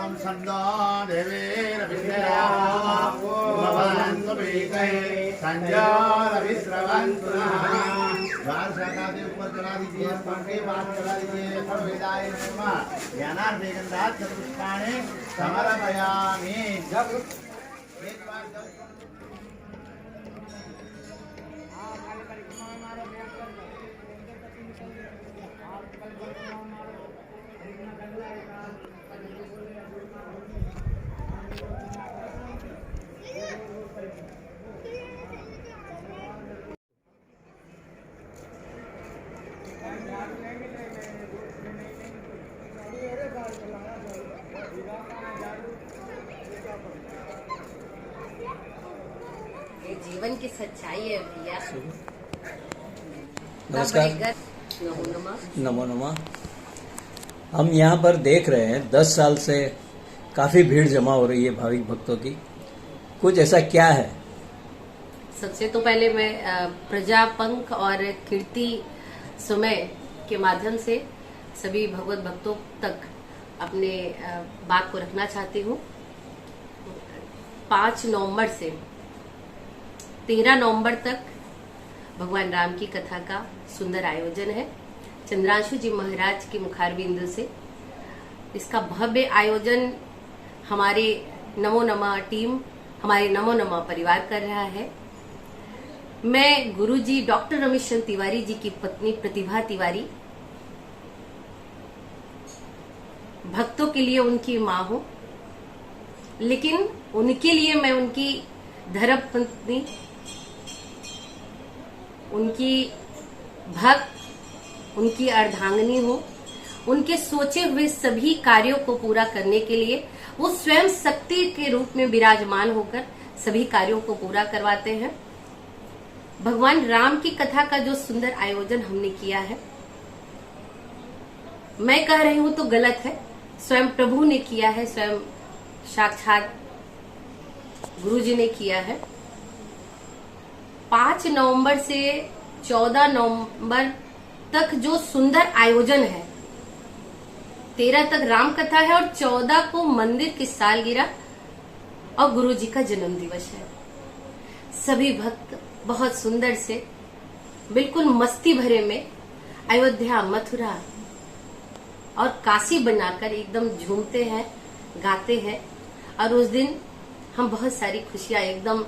ओम संदो देवीरभिन्द्रयामवन्तु पीकै संजोरविश्रवन्तु द्वार शाखा के ऊपर चला दीजिए, पंखे बात चला दीजिए। सर्ववेदाय नमः। ज्ञानार्थे गन्धात् चतुष्पाणे समर्पयामि। जब एक बार ये जीवन की सच्चाई है भैया। नमस्कार। नमो नमः। नमो नमः। हम यहाँ पर देख रहे हैं 10 साल से काफी भीड़ जमा हो रही है भाविक भक्तों की। कुछ ऐसा क्या है? सबसे तो पहले मैं प्रजापंख और कीर्ति समय के माध्यम से सभी भगवत भक्तों तक अपने बात को रखना चाहती हूँ। 5 नवंबर से 13 नवंबर तक भगवान राम की कथा का सुंदर आयोजन है। चंद्रांशु जी महाराज के मुखारबिंदु से इसका भव्य आयोजन हमारे नमो नमः टीम, हमारे नमो नमः परिवार कर रहा है। मैं गुरुजी डॉक्टर रमेश चंद्र तिवारी जी की पत्नी प्रतिभा तिवारी, भक्तों के लिए उनकी माँ हूँ, लेकिन उनके लिए मैं उनकी धर्मपत्नी, उनकी भक्त, उनकी अर्धांगिनी हूँ। उनके सोचे हुए सभी कार्यों को पूरा करने के लिए वो स्वयं शक्ति के रूप में विराजमान होकर सभी कार्यों को पूरा करवाते हैं। भगवान राम की कथा का जो सुंदर आयोजन हमने किया है, मैं कह रही हूं तो गलत है, स्वयं प्रभु ने किया है, स्वयं साक्षात गुरु जी ने किया है। 5 नवंबर से 14 नवंबर तक जो सुंदर आयोजन है, 13 तक राम कथा है और 14 को मंदिर की सालगिरह और गुरु जी का जन्म दिवस है। सभी भक्त बहुत सुंदर से, बिल्कुल मस्ती भरे में अयोध्या, मथुरा और काशी बनाकर एकदम झूमते हैं, गाते हैं। और उस दिन हम बहुत सारी खुशियां, एकदम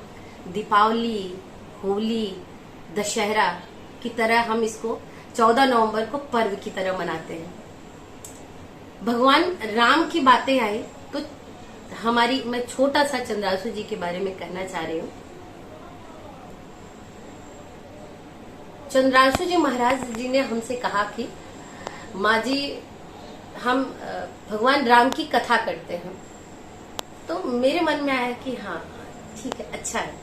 दीपावली, होली, दशहरा की तरह हम इसको 14 नवंबर को पर्व की तरह मनाते हैं। भगवान राम की बातें आई तो मैं छोटा सा चंद्रांशु जी के बारे में कहना चाह रही हूँ। चंद्रांशु जी महाराज जी ने हमसे कहा कि माँ जी, हम भगवान राम की कथा करते हैं। तो मेरे मन में आया कि हाँ ठीक है, अच्छा है।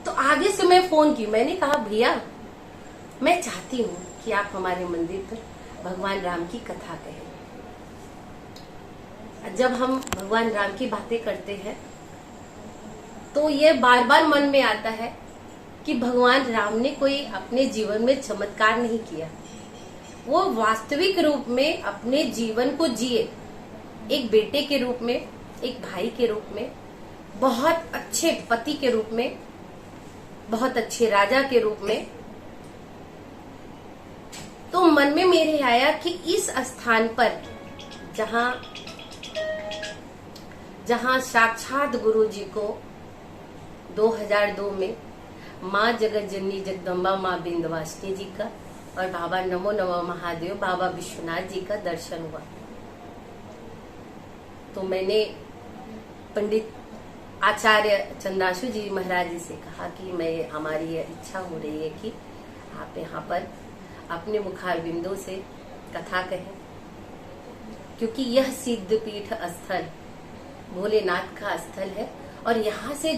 तो आगे से मैं फोन की, मैंने कहा भैया मैं चाहती हूँ कि आप हमारे मंदिर पर भगवान राम की कथा कहें। जब हम भगवान राम की बातें करते हैं तो ये बार बार मन में आता है कि भगवान राम ने कोई अपने जीवन में चमत्कार नहीं किया, वो वास्तविक रूप में अपने जीवन को जिए, एक बेटे के रूप में, एक भाई के रूप में, बहुत अच्छे पति के रूप में, बहुत अच्छे राजा के रूप में। तो मन में मेरे आया कि इस स्थान पर जहां साक्षात गुरु जी को 2002 में माँ जगत जननी जगदम्बा माँ विंध्यवासिनी जी का और बाबा नमो नमः महादेव बाबा विश्वनाथ जी का दर्शन हुआ, तो मैंने पंडित आचार्य चंद्रांशु जी महाराज जी से कहा कि हमारी ये इच्छा हो रही है कि आप यहाँ पर अपने मुखारबिंदों से कथा कहें, क्योंकि यह सिद्धपीठ स्थल भोलेनाथ का स्थल है और यहाँ से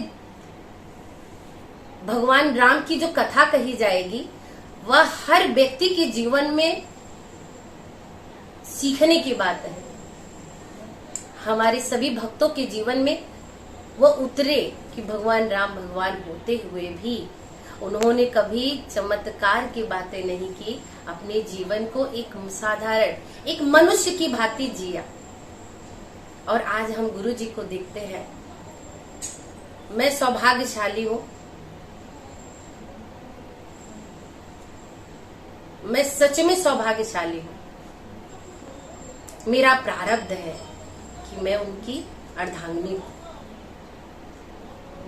भगवान राम की जो कथा कही जाएगी वह हर व्यक्ति के जीवन में सीखने की बात है। हमारे सभी भक्तों के जीवन में वो उतरे कि भगवान राम भगवान होते हुए भी उन्होंने कभी चमत्कार की बातें नहीं की, अपने जीवन को एक साधारण एक मनुष्य की भांति जिया। और आज हम गुरु जी को देखते हैं। मैं सौभाग्यशाली हूं, मैं सच में सौभाग्यशाली हूं। मेरा प्रारब्ध है कि मैं उनकी अर्धांगिनी हूं।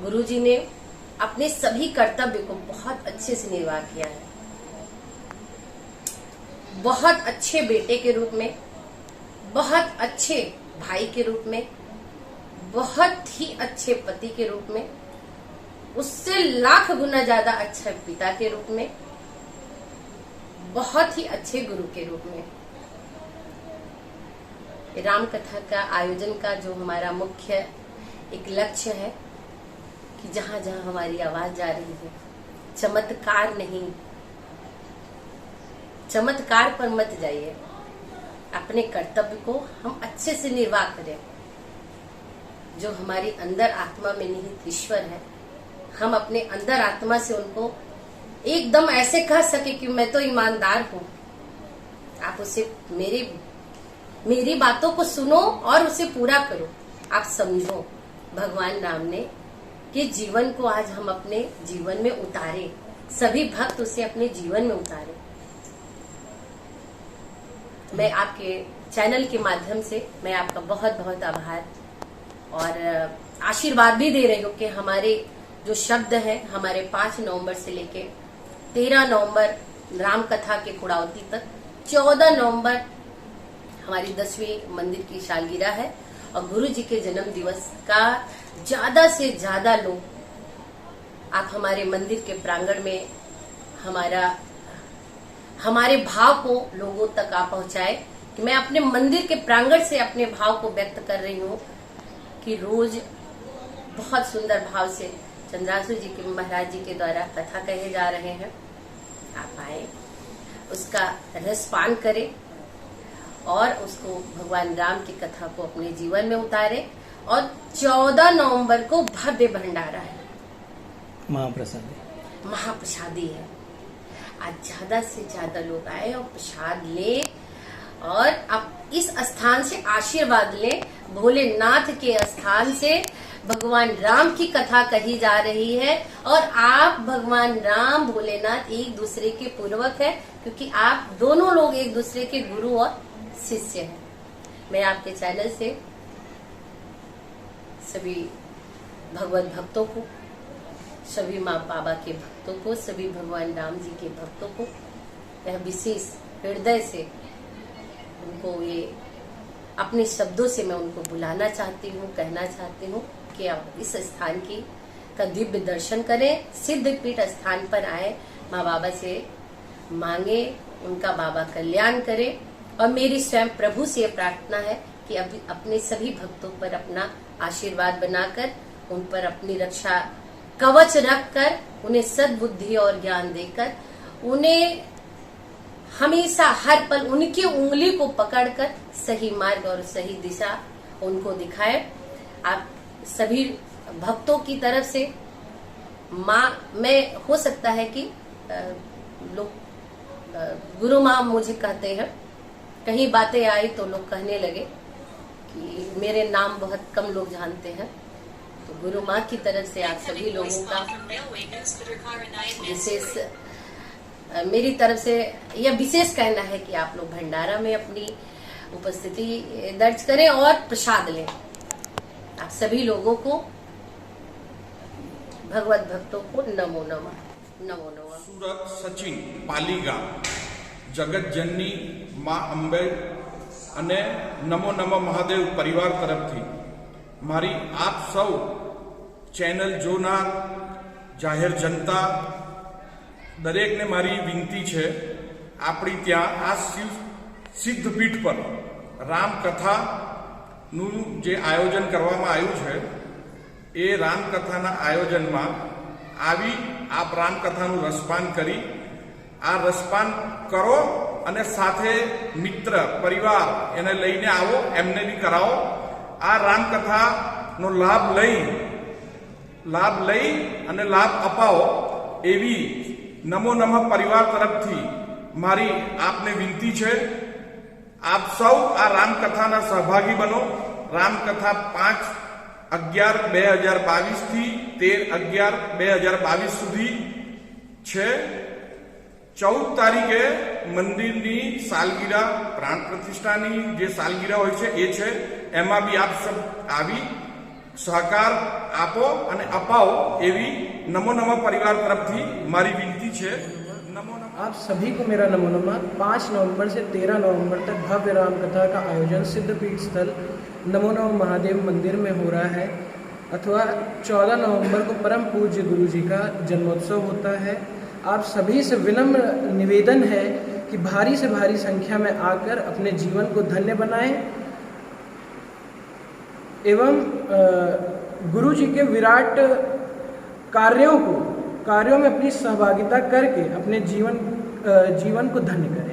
गुरु जी ने अपने सभी कर्तव्य को बहुत अच्छे से निर्वाह किया है। बहुत अच्छे बेटे के रूप में, बहुत अच्छे भाई के रूप में, बहुत ही अच्छे पति के रूप में, उससे लाख गुना ज्यादा अच्छा पिता के रूप में, बहुत ही अच्छे गुरु के रूप में। राम कथा का आयोजन का जो हमारा मुख्य एक लक्ष्य है कि जहां जहां हमारी आवाज जा रही है, चमत्कार नहीं, चमत्कार पर मत जाइए। अपने कर्तव्य को हम अच्छे से निर्वाह करें। जो हमारी अंदर आत्मा में निहित ईश्वर है, हम अपने अंदर आत्मा से उनको एकदम ऐसे कह सके कि मैं तो ईमानदार हूं। आप उसे मेरी बातों को सुनो और उसे पूरा करो। आप समझो भगवान राम ने कि जीवन को आज हम अपने जीवन में उतारे, सभी भक्त उसे अपने जीवन में उतारे। मैं आपके चैनल के माध्यम से मैं आपका बहुत बहुत आभार और आशीर्वाद भी दे रही हूँ कि हमारे जो शब्द हैं, हमारे 5 नवंबर से लेके 13 नवंबर राम कथा के कुड़ावती तक, 14 नवंबर हमारी 10वीं मंदिर की सालगिरह है और गुरु जी के जन्म दिवस का ज्यादा से ज्यादा लोग आप हमारे मंदिर के प्रांगण में हमारे भाव को लोगों तक आप पहुंचाए। कि मैं अपने मंदिर के प्रांगण से अपने भाव को व्यक्त कर रही हूँ कि रोज बहुत सुंदर भाव से चंद्रासु जी के महाराज जी के द्वारा कथा कहे जा रहे हैं। आप आए, उसका रसपान करें और उसको भगवान राम की कथा को अपने जीवन में उतारे। और 14 नवंबर को भव्य भंडारा है, महाप्रसादी है। आज ज्यादा से ज्यादा लोग आए और प्रसाद ले और आप इस स्थान से आशीर्वाद ले। भोलेनाथ के स्थान से भगवान राम की कथा कही जा रही है और आप भगवान राम भोलेनाथ एक दूसरे के पूर्वक है, क्योंकि आप दोनों लोग एक दूसरे के गुरु और शिष्य हैं। मैं आपके चैनल से सभी भगवत भक्तों को, सभी माँ बाबा के भक्तों को, सभी भगवान राम जी के भक्तों को यह विशेष हृदय से उनको ये अपने शब्दों से मैं उनको बुलाना चाहती हूँ, कहना चाहती हूँ कि आप इस स्थान का दिव्य दर्शन करें, सिद्धपीठ स्थान पर आए, माँ बाबा से मांगे, उनका बाबा कल्याण करे। और मेरी स्वयं प्रभु से यह प्रार्थना है कि अभी अपने सभी भक्तों पर अपना आशीर्वाद बनाकर, उन पर अपनी रक्षा कवच रखकर, उन्हें सद्बुद्धि और ज्ञान देकर, उन्हें हमेशा हर पल उनकी उंगली को पकड़कर सही मार्ग और सही दिशा उनको दिखाए। आप सभी भक्तों की तरफ से मैं हो सकता है कि लोग गुरु माँ मुझे कहते हैं, कहीं बातें आई तो लोग कहने लगे कि मेरे नाम बहुत कम लोग जानते हैं। तो गुरु माँ की तरफ से आप सभी लोगों का विशेष, मेरी तरफ से यह विशेष कहना है कि आप लोग भंडारा में अपनी उपस्थिति दर्ज करें और प्रसाद लें। आप सभी लोगों को, भगवत भक्तों को नमो नमः, नमो नमः। सूरत सचिन पालीगाम जगत जननी માં અંબે અને નમો નમઃ મહાદેવ પરિવાર તરફથી મારી આપ સૌ ચેનલ જોનાર જાહેર જનતા દરેકને મારી વિનંતી છે, આપણી ત્યાં આ સિદ્ધપીઠ પર રામકથાનું જે આયોજન કરવામાં આવ્યું છે, એ રામકથાના આયોજનમાં આવી આપ રામકથાનું રસપાન કરી, આ રસપાન કરો અને સાથે મિત્ર પરિવાર એને લઈને આવો, એમને બી કરાવો। આ રામકથાનો લાભ લઈ અને લાભ અપાવો એવી નમો નમઃ પરિવાર તરફથી મારી આપને વિનંતી છે. આપ સૌ આ રામકથાના સહભાગી બનો. રામકથા 5/11/2022 થી 13/11/2022 સુધી છે. 14 તારીખે મંદિરની સાલગીરા પ્રાણ પ્રતિષ્ઠાની જે સાલગીરા હોય છે એ છે. એમાં બી આપ સબ આવી સહકાર આપો અને અપાવો એવી નમો નમઃ પરિવાર તરફથી મારી વિનંતી છે. नमो नमः. आप सभी को मेरा नमो नमः. 5 नवंबर से 13 नवंबर तक भव्य राम कथा का आयोजन सिद्धपीठ स्थल नमो नमः महादेव मंदिर में हो रहा है, अथवा 14 नवंबर को परम पूज्य गुरु जी का जन्मोत्सव होता है. आप सभी से विनम्र निवेदन है कि भारी से भारी संख्या में आकर अपने जीवन को धन्य बनाएं एवं गुरु जी के विराट कार्यों में अपनी सहभागिता करके अपने जीवन को धन्य करें.